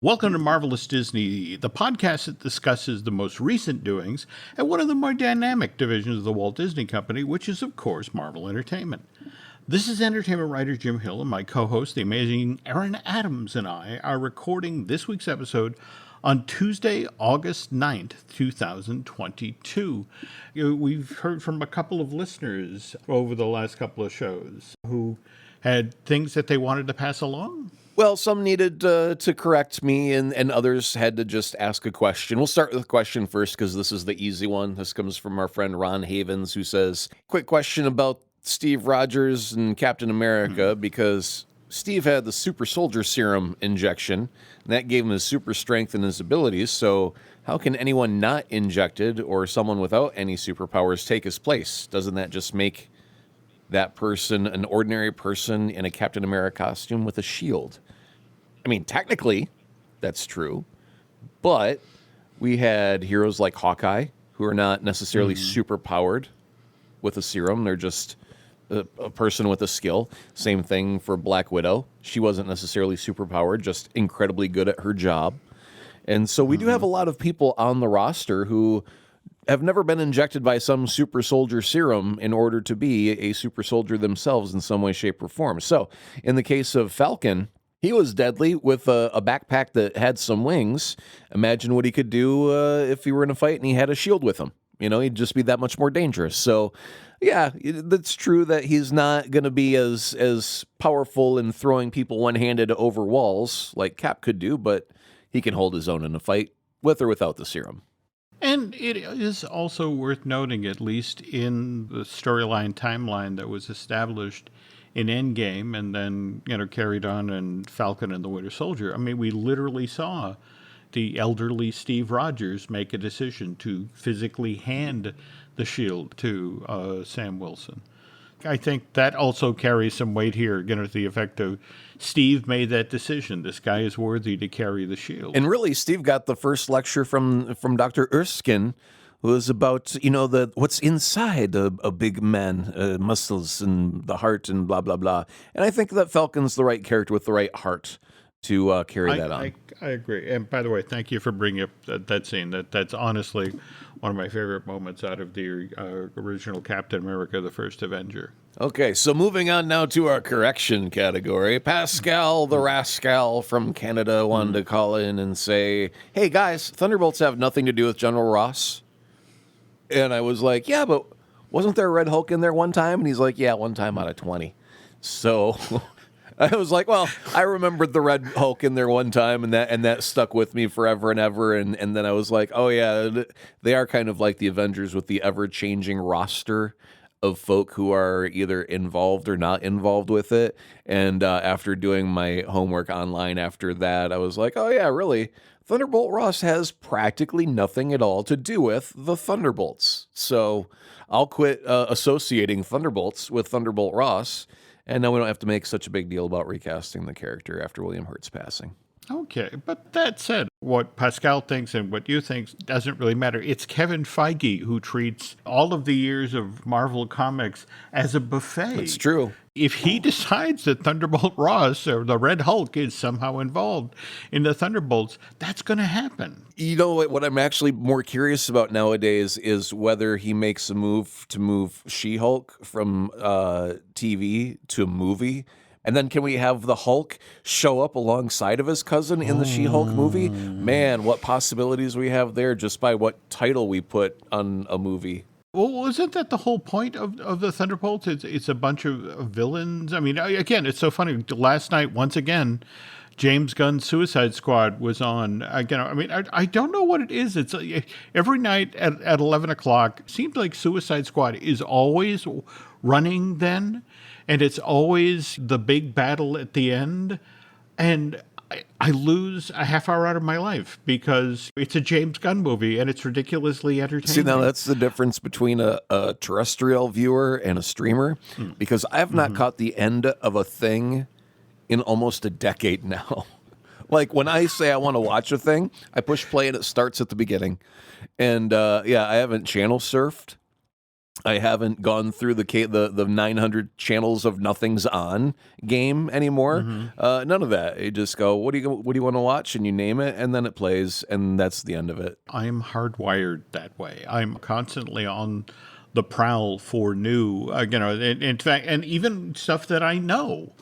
Welcome to Marvelous Disney, the podcast that discusses the most recent doings at one of the more dynamic divisions of the Walt Disney Company, which is, of course, Marvel Entertainment. This is entertainment writer Jim Hill, and my co-host, the amazing Aaron Adams, and I are recording this week's episode on Tuesday, August 9th, 2022. We've heard from a couple of listeners over the last couple of shows who had things that they wanted to pass along. Well, some needed to correct me, and others had to just ask a question. We'll start with the question first, because this is the easy one. This comes from our friend Ron Havens, who says, quick question about Steve Rogers and Captain America, because Steve had the super soldier serum injection, and that gave him his super strength and his abilities, so how can anyone not injected or someone without any superpowers take his place? Doesn't that just make that person an ordinary person in a Captain America costume with a shield? I mean, technically, that's true, but we had heroes like Hawkeye, who are not necessarily super powered with a serum. They're just a person with a skill. Same thing for Black Widow. She wasn't necessarily super powered, just incredibly good at her job. And so we do have a lot of people on the roster who have never been injected by some super soldier serum in order to be a super soldier themselves in some way, shape, or form. So in the case of Falcon, he was deadly with a backpack that had some wings. Imagine what he could do if he were in a fight and he had a shield with him. You know, he'd just be that much more dangerous. So, yeah, that's true that he's not going to be as powerful in throwing people one-handed over walls like Cap could do, but he can hold his own in a fight with or without the serum. And it is also worth noting, at least in the storyline timeline that was established in Endgame and then, carried on in Falcon and the Winter Soldier. I mean, we literally saw the elderly Steve Rogers make a decision to physically hand the shield to Sam Wilson. I think that also carries some weight here, to the effect of Steve made that decision. This guy is worthy to carry the shield. And really, Steve got the first lecture from Dr. Erskine, who was about, what's inside a big man, muscles and the heart and blah, blah, blah. And I think that Falcon's the right character with the right heart to carry that on. I agree. And by the way, thank you for bringing up that scene. That's honestly one of my favorite moments out of the original Captain America, the First Avenger. Okay, so moving on now to our correction category. Pascal the Rascal from Canada wanted to call in and say, hey guys, Thunderbolts have nothing to do with General Ross. And I was like, yeah, but wasn't there a Red Hulk in there one time? And he's like, yeah, one time out of 20. So I was like, well, I remembered the Red Hulk in there one time, and that stuck with me forever and ever. And then I was like, oh yeah, they are kind of like the Avengers with the ever-changing roster of folk who are either involved or not involved with it. And after doing my homework online after that, I was like, oh yeah, really? Thunderbolt Ross has practically nothing at all to do with the Thunderbolts. So I'll quit associating Thunderbolts with Thunderbolt Ross, and now we don't have to make such a big deal about recasting the character after William Hurt's passing. Okay, but that said, what Pascal thinks and what you think doesn't really matter. It's Kevin Feige who treats all of the years of Marvel Comics as a buffet. That's true. If he decides that Thunderbolt Ross or the Red Hulk is somehow involved in the Thunderbolts, that's going to happen. You know what I'm actually more curious about nowadays is whether he makes a move to move She-Hulk from TV to a movie. And then can we have the Hulk show up alongside of his cousin in the She-Hulk movie? Man, what possibilities we have there just by what title we put on a movie. Well, isn't that the whole point of the Thunderbolts? It's a bunch of villains. I mean, again, it's so funny. Last night, once again, James Gunn's Suicide Squad was on. Again, I mean, I don't know what it is. It's every night at 11 o'clock. It seems like Suicide Squad is always running then. And it's always the big battle at the end. And I lose a half hour out of my life because it's a James Gunn movie and it's ridiculously entertaining. See, now that's the difference between a terrestrial viewer and a streamer, because I have not caught the end of a thing in almost a decade now. Like when I say I want to watch a thing, I push play and it starts at the beginning. And I haven't channel surfed I haven't gone through the 900 channels of nothing's on game anymore. None of that. You just go, what do you want to watch, and you name it, and then it plays, and that's the end of it. I'm hardwired that way. I'm constantly on the prowl for new, in fact, and even stuff that I know.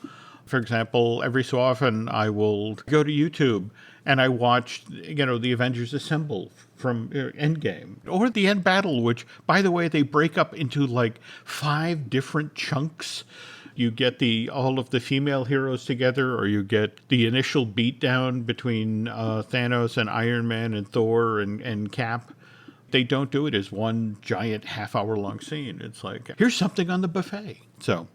For example, every so often I will go to YouTube and I watch, the Avengers Assemble from Endgame or the End Battle, which, by the way, they break up into like 5 different chunks. You get all of the female heroes together, or you get the initial beatdown between Thanos and Iron Man and Thor and Cap. They don't do it as one giant half-hour-long scene. It's like, here's something on the buffet. So,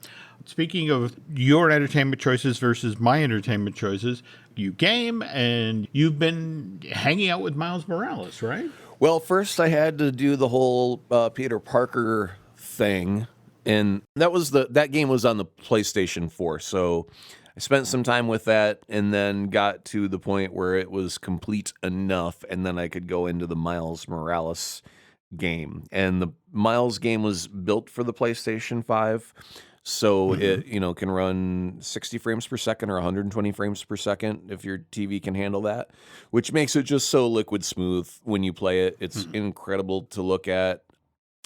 speaking of your entertainment choices versus my entertainment choices, you game, and you've been hanging out with Miles Morales, right? Well, first I had to do the whole Peter Parker thing, and that game was on the PlayStation 4, so I spent some time with that, and then got to the point where it was complete enough, and then I could go into the Miles Morales game. And the Miles game was built for the PlayStation 5, so it can run 60 frames per second or 120 frames per second if your TV can handle that, which makes it just so liquid smooth when you play it. It's incredible to look at.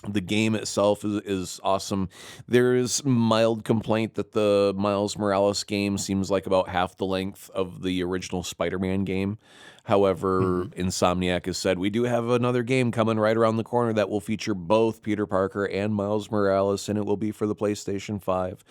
The game itself is awesome. There is mild complaint that the Miles Morales game seems like about half the length of the original Spider-Man game. However, Insomniac has said, we do have another game coming right around the corner that will feature both Peter Parker and Miles Morales, and it will be for the PlayStation 5.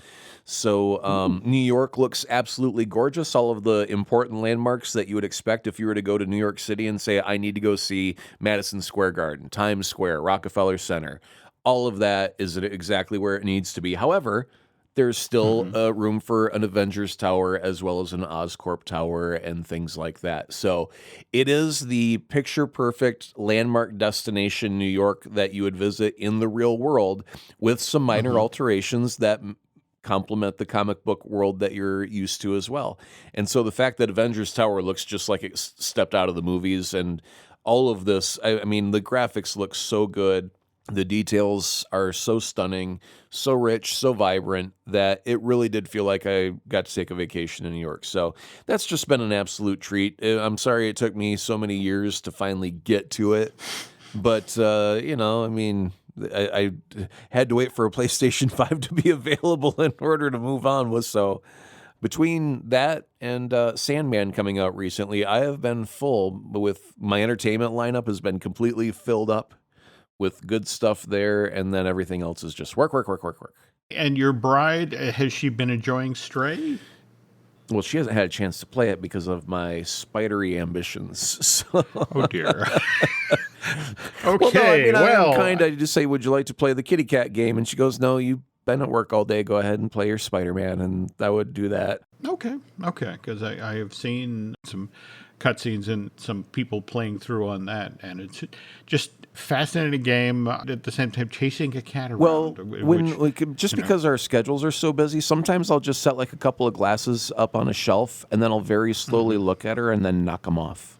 So New York looks absolutely gorgeous. All of the important landmarks that you would expect if you were to go to New York City and say, I need to go see Madison Square Garden, Times Square, Rockefeller Center. All of that is exactly where it needs to be. However, there's still room for an Avengers Tower as well as an Oscorp Tower and things like that. So it is the picture-perfect landmark destination, New York, that you would visit in the real world with some minor alterations that complement the comic book world that you're used to as well. And so the fact that Avengers Tower looks just like it stepped out of the movies and all of this, I mean, the graphics look so good. The details are so stunning, so rich, so vibrant that it really did feel like I got to take a vacation in New York. So that's just been an absolute treat. I'm sorry it took me so many years to finally get to it. But, I mean, I had to wait for a PlayStation 5 to be available in order to move on. So between that and Sandman coming out recently, I have been full with my entertainment lineup has been completely filled up with good stuff there, and then everything else is just work. And your bride, has she been enjoying Stray? Well, she hasn't had a chance to play it because of my spidery ambitions. So. Oh, dear. Okay, I just say, would you like to play the kitty cat game? And she goes, no, you've been at work all day. Go ahead and play your Spider-Man, and I would do that. Okay, because I have seen some cutscenes and some people playing through on that, and it's just fascinating game, at the same time chasing a cat around. Well, because our schedules are so busy, sometimes I'll just set like a couple of glasses up on a shelf, and then I'll very slowly look at her and then knock them off.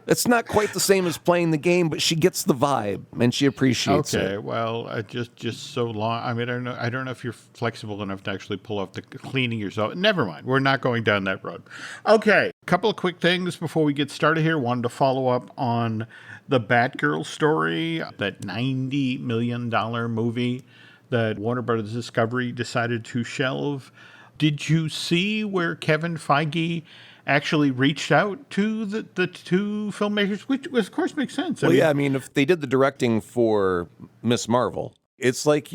It's not quite the same as playing the game, but she gets the vibe and she appreciates it. Okay, well, just so long. I mean, I don't know if you're flexible enough to actually pull off the cleaning yourself. Never mind. We're not going down that road. Okay, a couple of quick things before we get started here. Wanted to follow up on the Batgirl story, that $90 million movie that Warner Brothers Discovery decided to shelve. Did you see where Kevin Feige actually reached out to the two filmmakers, which of course makes sense? I mean, if they did the directing for Miss Marvel, it's like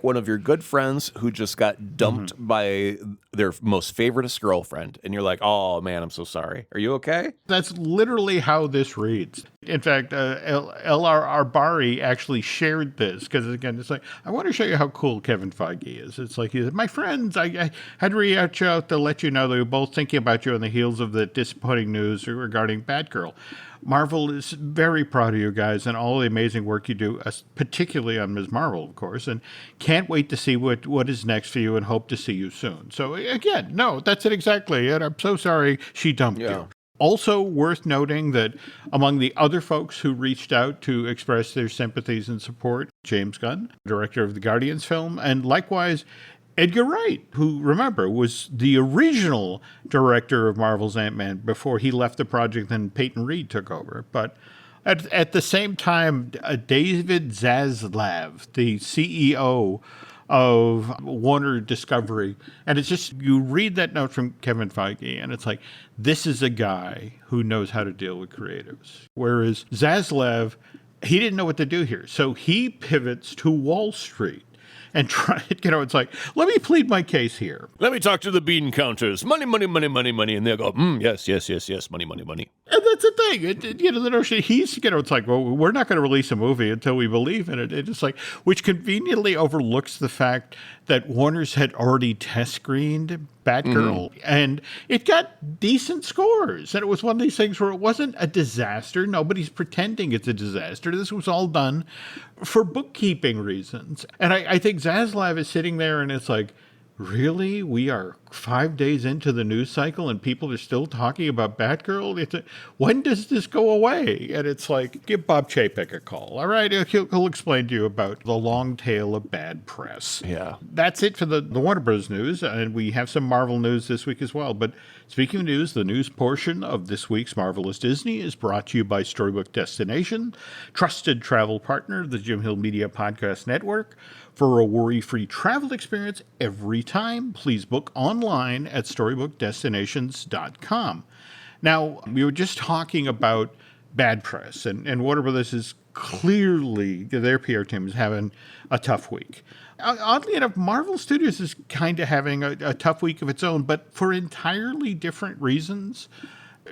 one of your good friends who just got dumped by their most favoriteest girlfriend, and you're like, oh man, I'm so sorry. Are you okay? That's literally how this reads. In fact, L.R. Arbari actually shared this because, again, it's like, I want to show you how cool Kevin Feige is. It's like, he said, my friends, I had to reach out to let you know that we're both thinking about you on the heels of the disappointing news regarding Batgirl. Marvel is very proud of you guys and all the amazing work you do, particularly on Ms. Marvel, of course, and can't wait to see what is next for you and hope to see you soon. So, again, no, that's it exactly. And I'm so sorry she dumped you. Also worth noting that among the other folks who reached out to express their sympathies and support, James Gunn, director of the Guardians film, and likewise Edgar Wright, who, remember, was the original director of Marvel's Ant-Man before he left the project and Peyton Reed took over. But at the same time, David Zaslav, the CEO of Warner Discovery, and it's just, you read that note from Kevin Feige, and it's like, this is a guy who knows how to deal with creatives. Whereas Zaslav, he didn't know what to do here. So he pivots to Wall Street and try it. It's like, let me plead my case here. Let me talk to the bean counters. Money, money, money, money, money. And they'll go, yes, yes, yes, yes, money, money, money. And that's the thing. The notion he's, it's like, well, we're not going to release a movie until we believe in it. It's like, which conveniently overlooks the fact that Warner's had already test screened Batgirl, and it got decent scores. And it was one of these things where it wasn't a disaster. Nobody's pretending it's a disaster. This was all done for bookkeeping reasons. And I think Zaslav is sitting there and it's like, really? We are 5 days into the news cycle and people are still talking about Batgirl? When does this go away? And it's like, give Bob Chapek a call. All right, he'll explain to you about the long tail of bad press. Yeah. That's it for the Warner Bros. News, and we have some Marvel news this week as well. But speaking of news, the news portion of this week's Marvelous Disney is brought to you by Storybook Destination, trusted travel partner of the Jim Hill Media Podcast Network. For a worry-free travel experience every time, please book online at StorybookDestinations.com. Now, we were just talking about bad press, and Warner Brothers is clearly, their PR team is having a tough week. Oddly enough, Marvel Studios is kind of having a tough week of its own, but for entirely different reasons.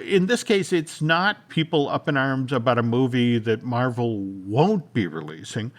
In this case, it's not people up in arms about a movie that Marvel won't be releasing,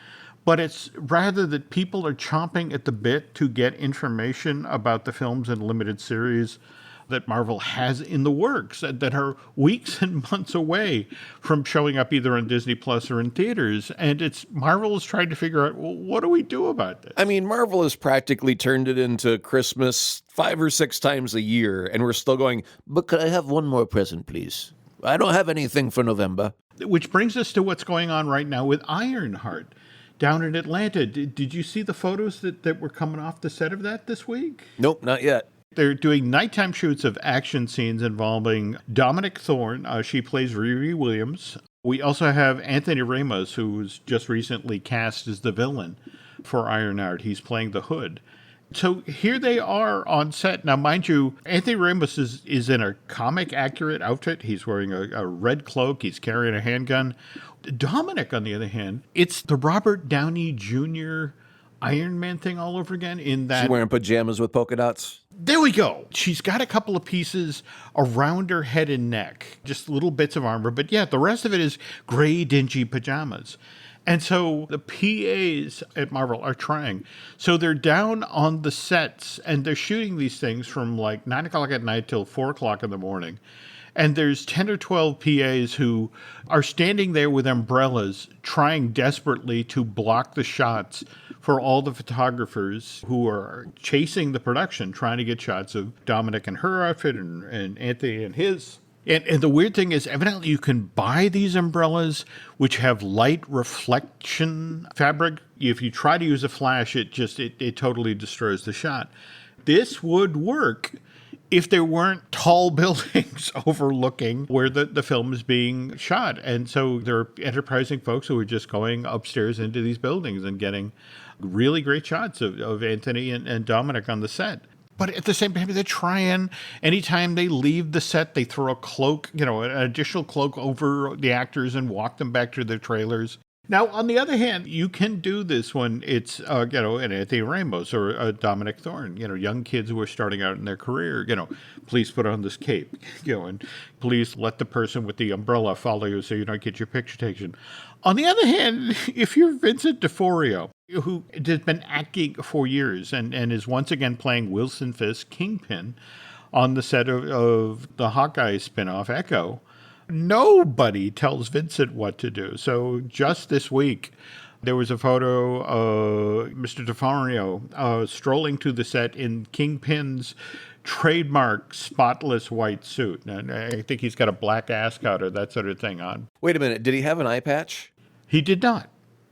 but it's rather that people are chomping at the bit to get information about the films and limited series that Marvel has in the works that are weeks and months away from showing up either on Disney Plus or in theaters. And it's Marvel is trying to figure out, well, what do we do about this? I mean, Marvel has practically turned it into Christmas 5 or 6 times a year, and we're still going, but could I have one more present, please? I don't have anything for November. Which brings us to what's going on right now with Ironheart down in Atlanta. Did you see the photos that were coming off the set of that this week? Nope, not yet. They're doing nighttime shoots of action scenes involving Dominic Thorne. She plays Riri Williams. We also have Anthony Ramos, who was just recently cast as the villain for Ironheart. He's playing the Hood. So here they are on set. Now, mind you, Anthony Ramos is in a comic-accurate outfit. He's wearing a red cloak. He's carrying a handgun. Dominic, on the other hand, it's the Robert Downey Jr. Iron Man thing all over again in that... She's wearing pajamas with polka dots? There we go. She's got a couple of pieces around her head and neck, just little bits of armor. But yeah, the rest of it is gray, dingy pajamas. And so the PAs at Marvel are trying. So they're down on the sets and they're shooting these things from like 9 o'clock at night till 4 o'clock in the morning. And there's 10 or 12 PAs who are standing there with umbrellas trying desperately to block the shots for all the photographers who are chasing the production, trying to get shots of Dominic and her outfit and Anthony and his. And the weird thing is, evidently you can buy these umbrellas which have light reflection fabric. If you try to use a flash, it totally destroys the shot. This would work if there weren't tall buildings overlooking where the film is being shot. And so there are enterprising folks who are just going upstairs into these buildings and getting really great shots of Anthony and Dominic on the set. But at the same time, they're trying, anytime they leave the set, they throw a cloak, an additional cloak over the actors and walk them back to their trailers. Now, on the other hand, you can do this when it's, an Anthony Ramos or a Dominic Thorne, young kids who are starting out in their career, please put on this cape, and please let the person with the umbrella follow you so you don't get your picture taken. On the other hand, if you're Vincent D'Onofrio, who has been acting for years and is once again playing Wilson Fisk Kingpin on the set of the Hawkeye spinoff Echo, nobody tells Vincent what to do. So just this week, there was a photo of Mr. D'Onofrio strolling to the set in Kingpin's trademark spotless white suit. And I think he's got a black ascot or that sort of thing on. Wait a minute. Did he have an eye patch? He did not.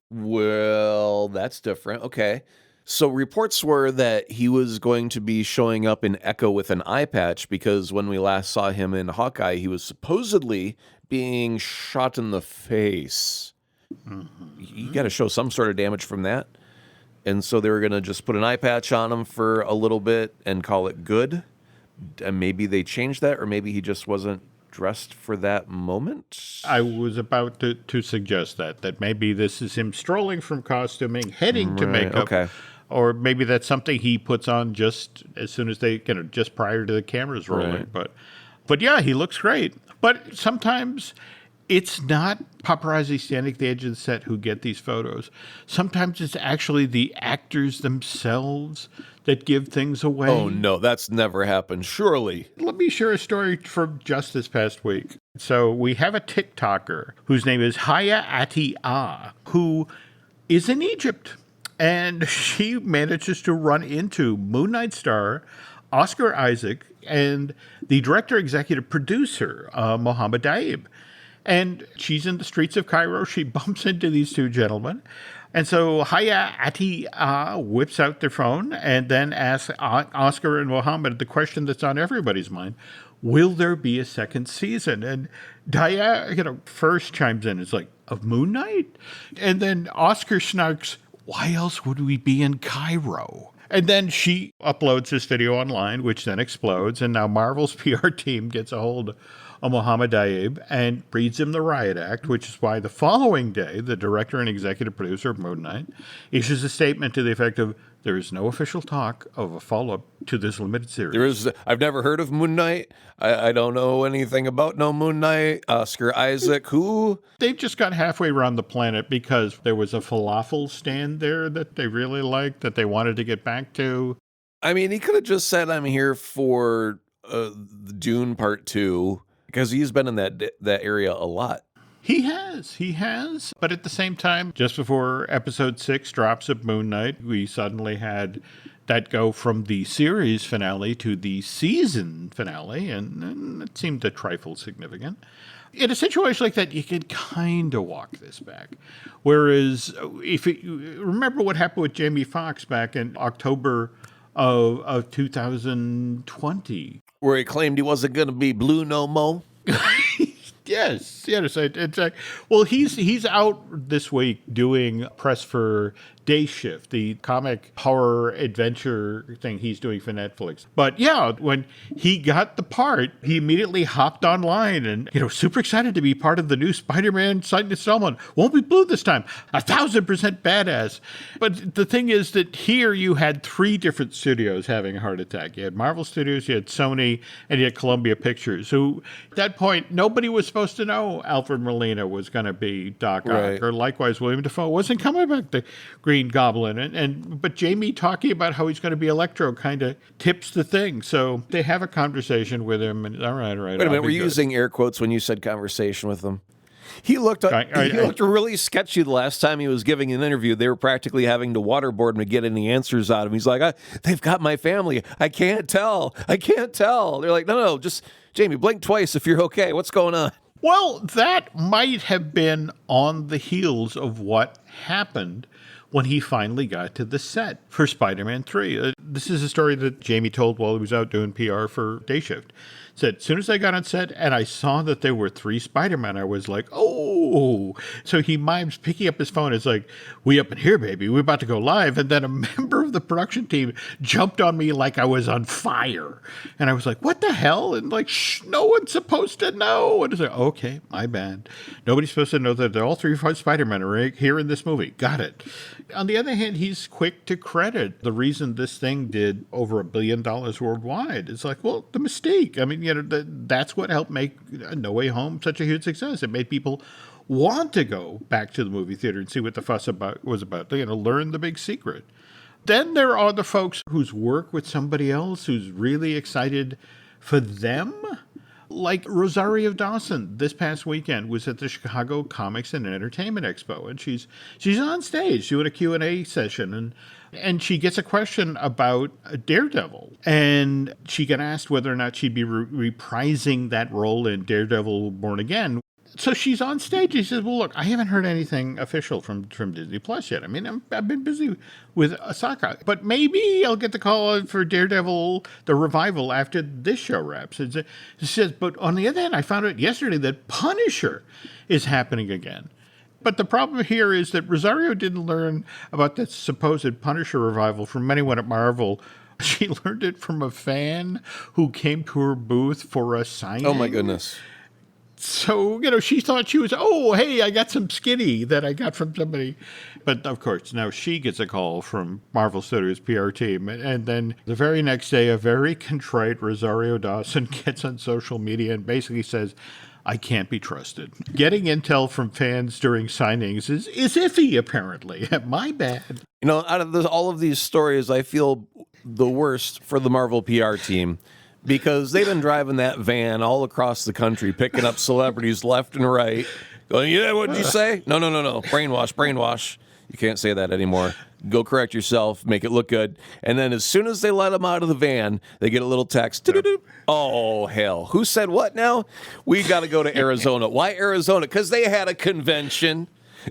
Well, that's different. Okay. So reports were that he was going to be showing up in Echo with an eye patch because when we last saw him in Hawkeye, he was supposedly being shot in the face. You got to show some sort of damage from that. And so they were going to just put an eye patch on him for a little bit and call it good. And maybe they changed that, or maybe he just wasn't dressed for that moment. I was about to suggest that maybe this is him strolling from costuming, heading to makeup. Okay. Or maybe that's something he puts on just as soon as they, just prior to the cameras rolling. Right. But yeah, he looks great. But sometimes it's not paparazzi standing at the edge of the set who get these photos. Sometimes it's actually the actors themselves that give things away. Oh, no, that's never happened, surely. Let me share a story from just this past week. So we have a TikToker whose name is Haya Ati-Ah, who is in Egypt. And she manages to run into Moon Knight star Oscar Isaac and the director executive producer, Mohammed Daib. And she's in the streets of Cairo. She bumps into these two gentlemen. And so Haya Ati whips out their phone and then asks Oscar and Mohammed the question that's on everybody's mind. Will there be a second season? And Daya, first chimes in. It's like, of Moon Knight? And then Oscar snarks, why else would we be in Cairo? And then she uploads this video online, which then explodes. And now Marvel's PR team gets a hold of Mohammed Daib and reads him the riot act, which is why the following day, the director and executive producer of Moon Knight issues a statement to the effect of, there is no official talk of a follow-up to this limited series. I've never heard of Moon Knight. I don't know anything about no Moon Knight. Oscar Isaac, who? They've just got halfway around the planet because there was a falafel stand there that they really liked, that they wanted to get back to. I mean, he could have just said, I'm here for Dune Part 2, because he's been in that area a lot. He has. But at the same time, just before episode 6 drops of Moon Knight, we suddenly had that go from the series finale to the season finale, and it seemed a trifle significant. In a situation like that, you can kind of walk this back. Whereas, remember what happened with Jamie Foxx back in October of 2020. Where he claimed he wasn't going to be blue no more. Yes. It's like, well, he's out this week doing press for Day Shift, the comic horror adventure thing he's doing for Netflix. But yeah, when he got the part, he immediately hopped online and, super excited to be part of the new Spider-Man second installment. Won't be blue this time. 1,000% badass. But the thing is that here you had 3 different studios having a heart attack. You had Marvel Studios, you had Sony, and you had Columbia Pictures, who at that point, nobody was supposed to know Alfred Molina was going to be Doc Ock, right. Or likewise William Dafoe wasn't coming back to Green Goblin, but Jamie talking about how he's going to be Electro kind of tips the thing. So they have a conversation with him, and all right. Wait a minute, were you using air quotes when you said conversation with him? He looked really sketchy the last time he was giving an interview. They were practically having to waterboard him to get any answers out of him. He's like, they've got my family. I can't tell. They're like, no, just Jamie, blink twice if you're okay. What's going on? Well, that might have been on the heels of what happened when he finally got to the set for Spider-Man 3. This is a story that Jamie told while he was out doing PR for Day Shift. Said, as soon as I got on set and I saw that there were 3 Spider-Men, I was like, oh. So he mimes picking up his phone. It's like, we up in here, baby. We're about to go live. And then a member of the production team jumped on me like I was on fire. And I was like, what the hell? And like, shh, no one's supposed to know. And it's like, okay, my bad. Nobody's supposed to know that all 3 Spider-Men are here in this movie. Got it. On the other hand, he's quick to credit the reason this thing did over $1 billion worldwide. It's like, well, the Mystique. I mean, that's what helped make No Way Home such a huge success. It made people want to go back to the movie theater and see what the fuss was about. Learn the big secret. Then there are the folks whose work with somebody else who's really excited for them. Like Rosario Dawson this past weekend was at the Chicago Comics and Entertainment Expo, and she's on stage doing a Q&A session, and she gets a question about Daredevil, and she got asked whether or not she'd be reprising that role in Daredevil Born Again. So she's on stage. She says, well, look, I haven't heard anything official from Disney Plus yet. I mean, I've been busy with Osaka, but maybe I'll get the call for Daredevil, the revival, after this show wraps. She says, but on the other hand, I found out yesterday that Punisher is happening again. But the problem here is that Rosario didn't learn about the supposed Punisher revival from anyone at Marvel. She learned it from a fan who came to her booth for a signing. Oh, my goodness. So, she thought she was, oh, hey, I got some skinny that I got from somebody. But, of course, now she gets a call from Marvel Studios' PR team. And then the very next day, a very contrite Rosario Dawson gets on social media and basically says, I can't be trusted. Getting intel from fans during signings is iffy, apparently. My bad. Out of all of these stories, I feel the worst for the Marvel PR team. Because they've been driving that van all across the country, picking up celebrities left and right, going, yeah, what'd you say? No. Brainwash. You can't say that anymore. Go correct yourself, make it look good. And then as soon as they let them out of the van, they get a little text. Oh, hell. Who said what now? We got to go to Arizona. Why Arizona? Because they had a convention.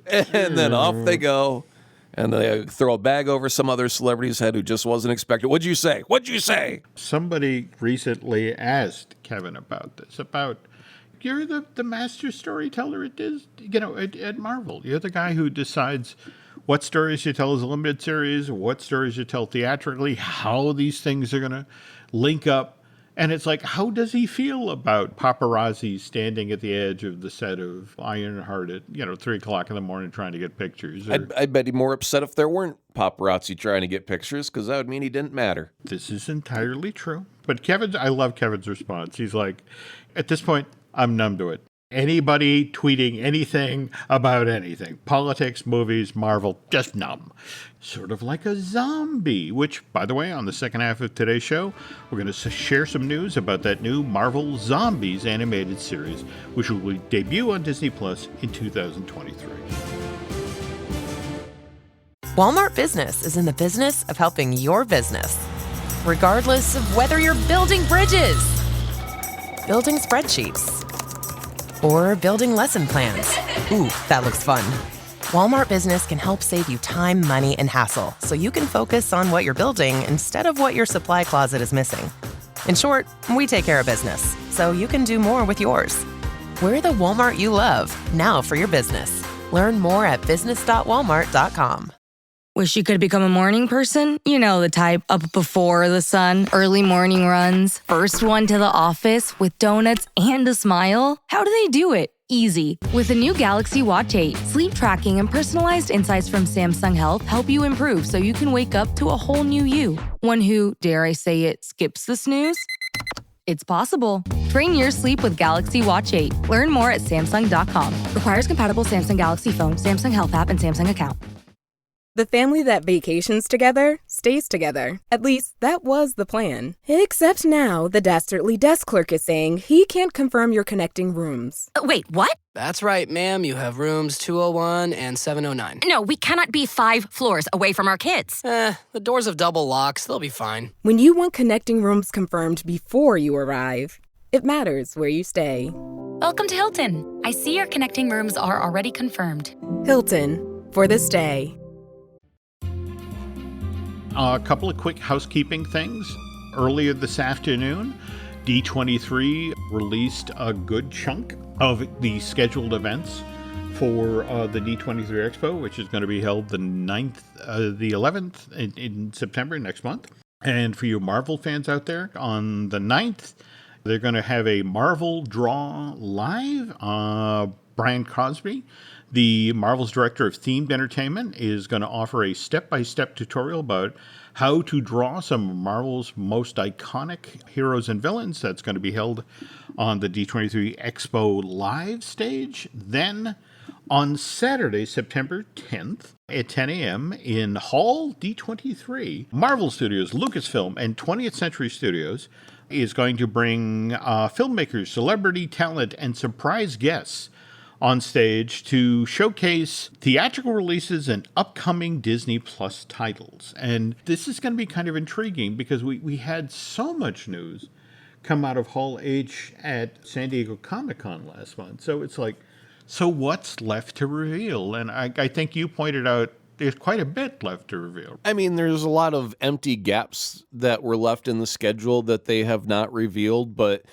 And then off they go. And they throw a bag over some other celebrity's head who just wasn't expected. What'd you say? Somebody recently asked Kevin about this, you're the master storyteller at Marvel. You're the guy who decides what stories you tell as a limited series, what stories you tell theatrically, how these things are going to link up. And it's like, how does he feel about paparazzi standing at the edge of the set of Ironheart at 3 o'clock in the morning trying to get pictures? I'd bet he'd more upset if there weren't paparazzi trying to get pictures, because that would mean he didn't matter. This is entirely true. But I love Kevin's response. He's like, at this point, I'm numb to it. Anybody tweeting anything about anything, politics, movies, Marvel, just numb. Sort of like a zombie, which, by the way, on the second half of today's show, we're going to share some news about that new Marvel Zombies animated series, which will debut on Disney Plus in 2023. Walmart Business is in the business of helping your business, regardless of whether you're building bridges, building spreadsheets, or building lesson plans. Ooh, that looks fun. Walmart Business can help save you time, money, and hassle so you can focus on what you're building instead of what your supply closet is missing. In short, we take care of business so you can do more with yours. We're the Walmart you love, now for your business. Learn more at business.walmart.com. Wish you could become a morning person? You know the type, up before the sun, early morning runs, first one to the office with donuts and a smile. How do they do it? Easy. With the new Galaxy Watch 8, sleep tracking and personalized insights from Samsung Health help you improve so you can wake up to a whole new you. One who, dare I say it, skips the snooze? It's possible. Train your sleep with Galaxy Watch 8. Learn more at Samsung.com. Requires compatible Samsung Galaxy phone, Samsung Health app, and Samsung account. The family that vacations together stays together. At least, that was the plan. Except now, the dastardly desk clerk is saying he can't confirm your connecting rooms. Wait, what? That's right, ma'am. You have rooms 201 and 709. No, we cannot be 5 floors away from our kids. The doors have double locks. They'll be fine. When you want connecting rooms confirmed before you arrive, it matters where you stay. Welcome to Hilton. I see your connecting rooms are already confirmed. Hilton, for the stay. A couple of quick housekeeping things. Earlier this afternoon, D23 released a good chunk of the scheduled events for the D23 EXPO, which is going to be held the 11th in September next month. And for you Marvel fans out there, on the 9th, they're going to have a Marvel Draw Live. Brian Cosby, the Marvel's director of themed entertainment, is going to offer a step-by-step tutorial about how to draw some of Marvel's most iconic heroes and villains. That's going to be held on the D23 EXPO live stage. Then On Saturday, September 10th at 10 a.m. in Hall D23, Marvel Studios, Lucasfilm, and 20th Century Studios is going to bring filmmakers, celebrity talent, and surprise guests on stage to showcase theatrical releases and upcoming Disney Plus titles. And this is going to be kind of intriguing because we had so much news come out of Hall H at San Diego Comic-Con last month. So it's like, so what's left to reveal? And I think you pointed out there's quite a bit left to reveal. I mean, there's a lot of empty gaps that were left in the schedule that they have not revealed, but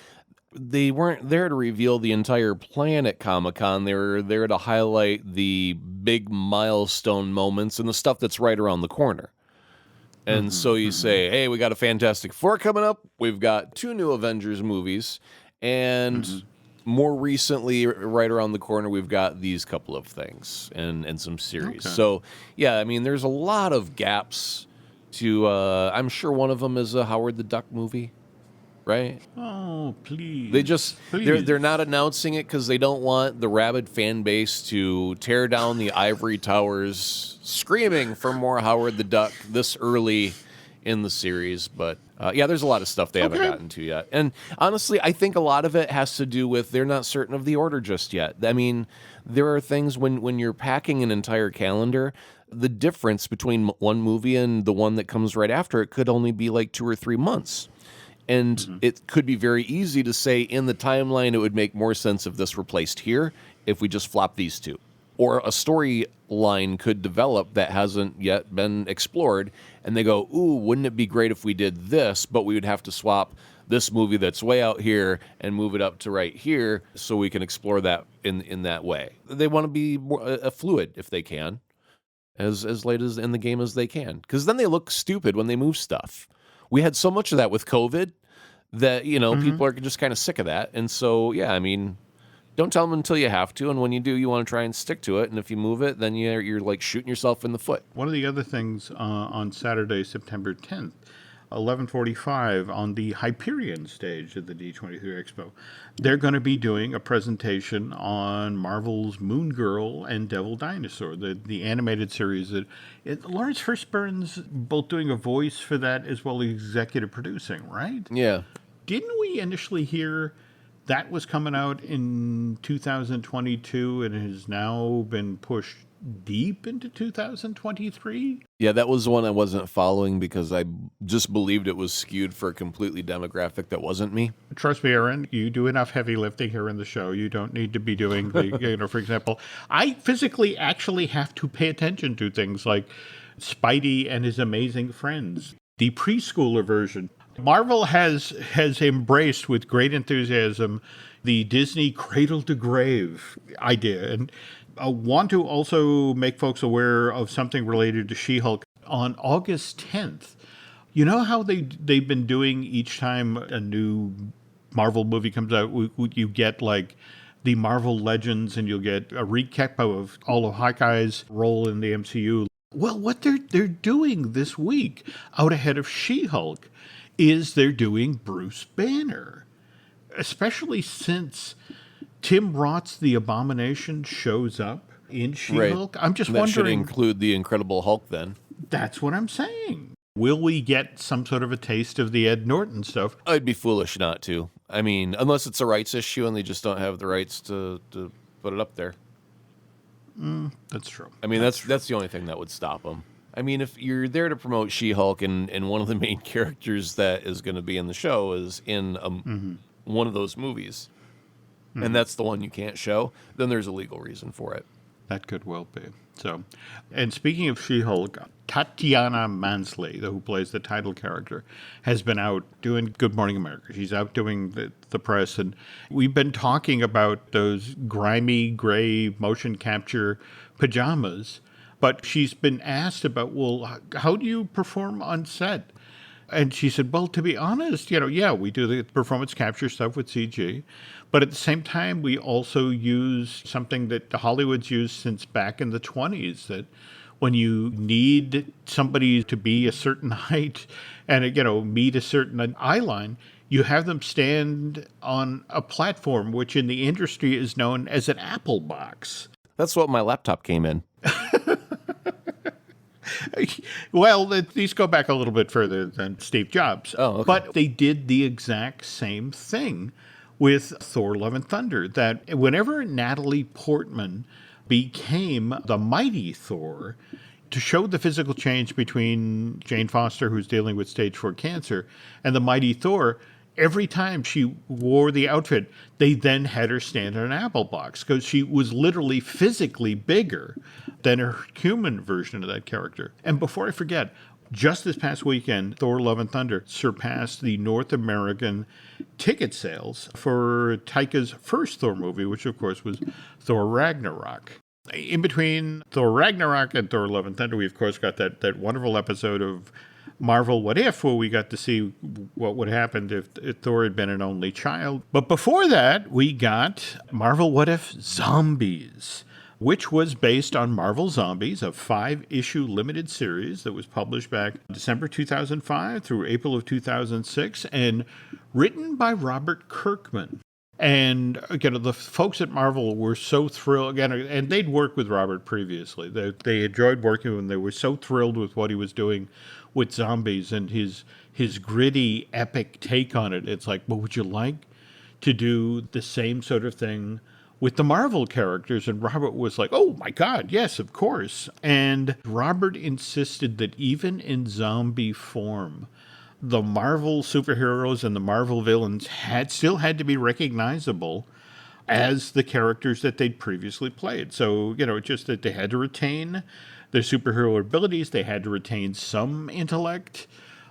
they weren't there to reveal the entire plan at Comic-Con. They were there to highlight the big milestone moments and the stuff that's right around the corner. And so you say, hey, we got a Fantastic Four coming up. We've got 2 new Avengers movies. And more recently, right around the corner, we've got these couple of things and some series. Okay. So, yeah, I mean, there's a lot of gaps to, I'm sure one of them is a Howard the Duck movie, right? Oh, please. They're not announcing it because they don't want the rabid fan base to tear down the ivory towers screaming for more Howard the Duck this early in the series. But yeah, there's a lot of stuff they haven't gotten to yet. And honestly, I think a lot of it has to do with they're not certain of the order just yet. I mean, there are things when you're packing an entire calendar, the difference between one movie and the one that comes right after it could only be like 2 or 3 months. And it could be very easy to say in the timeline it would make more sense if this were placed here if we just flop these 2. Or a storyline could develop that hasn't yet been explored, and they go, ooh, wouldn't it be great if we did this, but we would have to swap this movie that's way out here and move it up to right here so we can explore that in that way. They want to be more fluid if they can, as late as in the game as they can, because then they look stupid when they move stuff. We had so much of that with COVID that, people are just kind of sick of that. And so, yeah, I mean, don't tell them until you have to. And when you do, you want to try and stick to it. And if you move it, then you're like shooting yourself in the foot. One of the other things on Saturday, September 10th, 11:45 on the Hyperion stage at the D23 EXPO, they're going to be doing a presentation on Marvel's Moon Girl and Devil Dinosaur, the animated series that Lawrence Fishburne's both doing a voice for that as well as executive producing, right? Yeah. Didn't we initially hear that was coming out in 2022 and has now been pushed deep into 2023? Yeah, that was the one I wasn't following because I just believed it was skewed for a completely demographic that wasn't me. Trust me, Aaron, you do enough heavy lifting here in the show. You don't need to be doing the, for example, I physically actually have to pay attention to things like Spidey and His Amazing Friends, the preschooler version. Marvel has embraced with great enthusiasm the Disney cradle to grave idea. And I want to also make folks aware of something related to She-Hulk. On August 10th, you know how they've been doing each time a new Marvel movie comes out, you get like the Marvel Legends and you'll get a recap of all of Hawkeye's role in the MCU. Well, what they're doing this week out ahead of She-Hulk is they're doing Bruce Banner, especially since Tim Roth's The Abomination shows up in She-Hulk. Right. I'm just that wondering. Should include the Incredible Hulk then. That's what I'm saying. Will we get some sort of a taste of the Ed Norton stuff? I'd be foolish not to. I mean, unless it's a rights issue and they just don't have the rights to put it up there. That's true. I mean, that's the only thing that would stop them. I mean, if you're there to promote She-Hulk and one of the main characters that is going to be in the show is in one of those movies, and that's the one you can't show, then there's a legal reason for it. That could well be. So, and speaking of She-Hulk, Tatiana Mansley, who plays the title character, has been out doing Good Morning America. She's out doing the press, and we've been talking about those grimy, gray motion capture pajamas, but she's been asked about, well, how do you perform on set? And she said, well, to be honest, yeah, we do the performance capture stuff with CG, but at the same time, we also use something that Hollywood's used since back in the 20s, that when you need somebody to be a certain height and, meet a certain eye line, you have them stand on a platform, which in the industry is known as an apple box. That's what my laptop came in. Well, these go back a little bit further than Steve Jobs. Oh, okay. But they did the exact same thing with Thor Love and Thunder, that whenever Natalie Portman became the mighty Thor, to show the physical change between Jane Foster, who's dealing with stage 4 cancer, and the mighty Thor, every time she wore the outfit, they then had her stand on an apple box because she was literally physically bigger than her human version of that character. And before I forget, just this past weekend, Thor Love and Thunder surpassed the North American ticket sales for Taika's first Thor movie, which of course was Thor Ragnarok. In between Thor Ragnarok and Thor Love and Thunder, we of course got that wonderful episode of Marvel What If, where we got to see what would happen if Thor had been an only child. But before that, we got Marvel What If Zombies, which was based on Marvel Zombies, a 5-issue limited series that was published back December 2005 through April of 2006, and written by Robert Kirkman. And again, the folks at Marvel were so thrilled, again, and they'd worked with Robert previously. They enjoyed working with him. They were so thrilled with what he was doing with zombies and his gritty, epic take on it. It's like, well, would you like to do the same sort of thing with the Marvel characters? And Robert was like, oh my God, yes, of course. And Robert insisted that even in zombie form, the Marvel superheroes and the Marvel villains still had to be recognizable as the characters that they'd previously played. So, just that they had to retain their superhero abilities, they had to retain some intellect,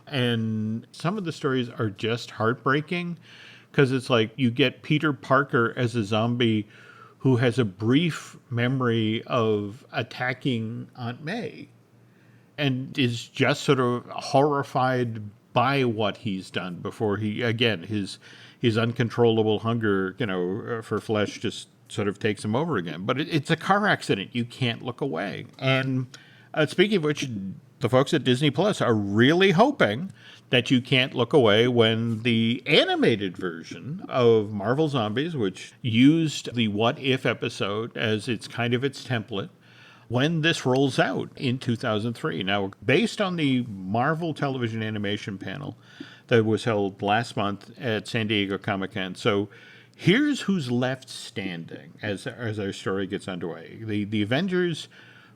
and some of the stories are just heartbreaking because it's like you get Peter Parker as a zombie who has a brief memory of attacking Aunt May and is just sort of horrified by what he's done before his uncontrollable hunger, for flesh just sort of takes him over again. But it's a car accident. You can't look away. And speaking of which, the folks at Disney Plus are really hoping that you can't look away when the animated version of Marvel Zombies, which used the What If episode as its template, when this rolls out in 2003. Now, based on the Marvel Television Animation panel that was held last month at San Diego Comic-Con. So here's who's left standing as our story gets underway. The Avengers,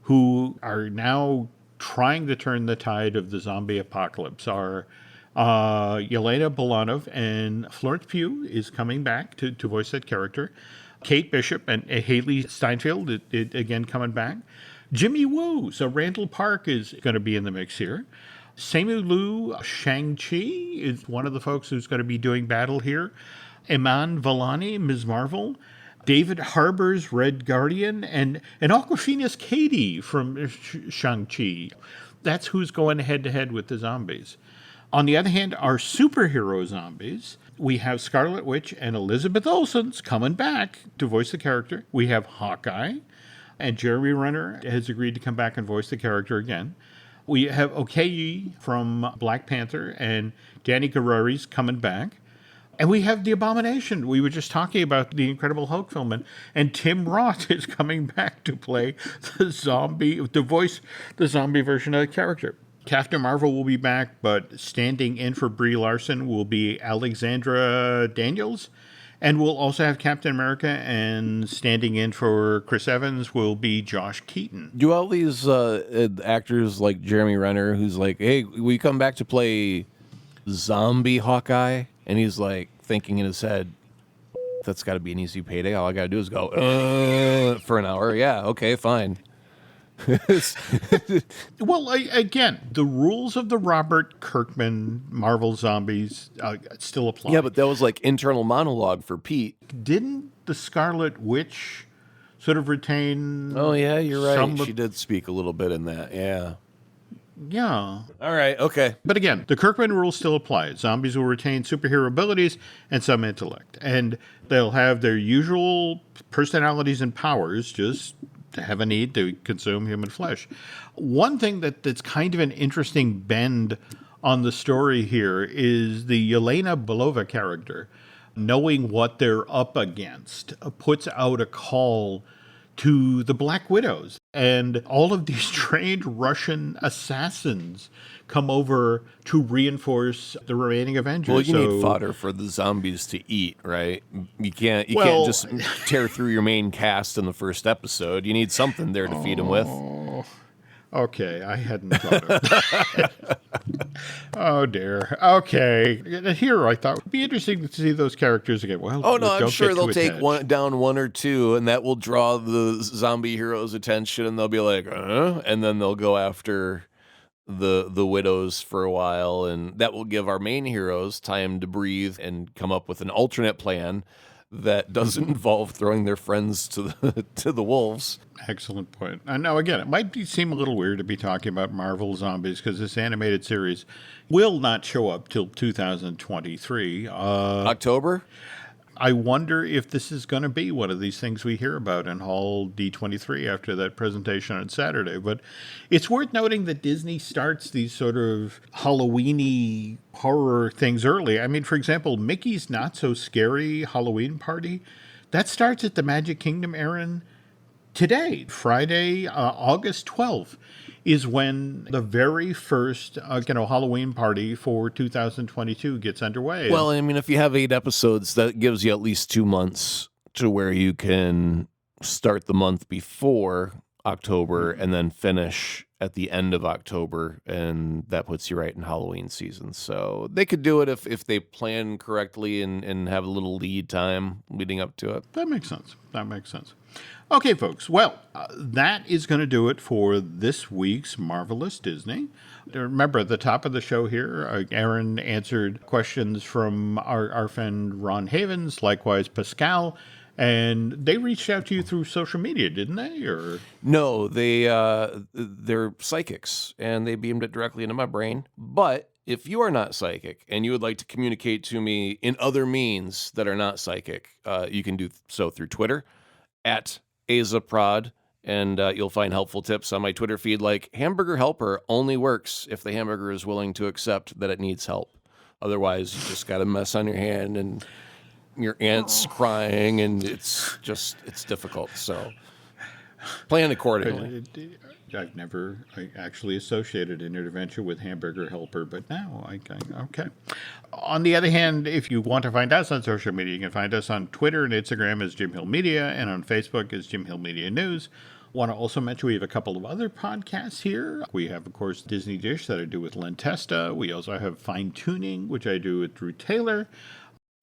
who are now trying to turn the tide of the zombie apocalypse, are Yelena Belanov, and Florence Pugh is coming back to voice that character. Kate Bishop and Haley Steinfeld, again coming back. Jimmy Woo, so Randall Park is going to be in the mix here. Simu Liu, Shang-Chi, is one of the folks who's going to be doing battle here. Iman Vellani, Ms. Marvel. David Harbour's Red Guardian, and Awkwafina's Katie from Shang-Chi. That's who's going head-to-head with the zombies. On the other hand, our superhero zombies, we have Scarlet Witch and Elizabeth Olsen's coming back to voice the character. We have Hawkeye, and Jeremy Renner has agreed to come back and voice the character again. We have Okoye from Black Panther, and Danny Guerreri's coming back. And we have The Abomination. We were just talking about the Incredible Hulk film, and Tim Roth is coming back to play voice the zombie version of the character. Captain Marvel will be back, but standing in for Brie Larson will be Alexandra Daniels. And we'll also have Captain America, and standing in for Chris Evans will be Josh Keaton. Do all these actors like Jeremy Renner, who's like, hey, will you come back to play zombie Hawkeye? And he's like thinking in his head, that's got to be an easy payday. All I got to do is go for an hour. Yeah, okay, fine. Well, again, the rules of the Robert Kirkman Marvel Zombies still apply. Yeah, but that was like internal monologue for Pete. Didn't the Scarlet Witch sort of retain... Oh, yeah, you're right. She did speak a little bit in that, yeah. Yeah. All right, okay. But again, the Kirkman rules still apply. Zombies will retain superhero abilities and some intellect. And they'll have their usual personalities and powers, just to have a need to consume human flesh. One thing that's kind of an interesting bend on the story here is the Yelena Belova character, knowing what they're up against, puts out a call to the Black Widows. And all of these trained Russian assassins come over to reinforce the remaining Avengers. Well, you need fodder for the zombies to eat, right? You can't just tear through your main cast in the first episode. You need something there to feed them with. Okay, I hadn't thought of that. Oh, dear. Okay. Here, I thought it would be interesting to see those characters again. Well, oh, no, I'm sure they'll take one one or two, and that will draw the zombie heroes' attention, and they'll be like, and then they'll go after the widows for a while, and that will give our main heroes time to breathe and come up with an alternate plan that doesn't involve throwing their friends to the wolves. Excellent point. Now, again, it might seem a little weird to be talking about Marvel Zombies because this animated series will not show up till 2023. October? I wonder if this is going to be one of these things we hear about in Hall D23 after that presentation on Saturday. But it's worth noting that Disney starts these sort of Halloween-y horror things early. I mean, for example, Mickey's Not So Scary Halloween Party, that starts at the Magic Kingdom, Aaron, today, Friday, August 12th. Is when the very first, Halloween party for 2022 gets underway. Well, I mean, if you have 8 episodes, that gives you at least 2 months to where you can start the month before October and then finish at the end of October, and that puts you right in Halloween season. So they could do it if they plan correctly and have a little lead time leading up to it. That makes sense. Okay, folks. Well, that is going to do it for this week's Marvelous Disney. Remember, at the top of the show here, Aaron answered questions from our friend Ron Havens, likewise Pascal, and they reached out to you through social media, didn't they? Or no, they're psychics, and they beamed it directly into my brain. But if you are not psychic and you would like to communicate to me in other means that are not psychic, you can do so through Twitter at AzaProd, and you'll find helpful tips on my Twitter feed, like Hamburger Helper only works if the hamburger is willing to accept that it needs help. Otherwise, you just got a mess on your hand and your aunt's crying, and it's difficult. So plan accordingly. I've never actually associated an intervention with Hamburger Helper, but now okay. On the other hand, if you want to find us on social media, you can find us on Twitter and Instagram as Jim Hill Media, and on Facebook as Jim Hill Media News. Want to also mention we have a couple of other podcasts here. We have, of course, Disney Dish that I do with Len Testa. We also have Fine Tuning, which I do with Drew Taylor.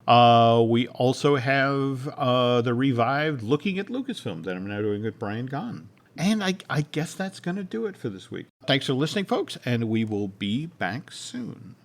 We also have the revived Looking at Lucasfilm that I'm now doing with Brian Gahn. And I guess that's going to do it for this week. Thanks for listening, folks, and we will be back soon.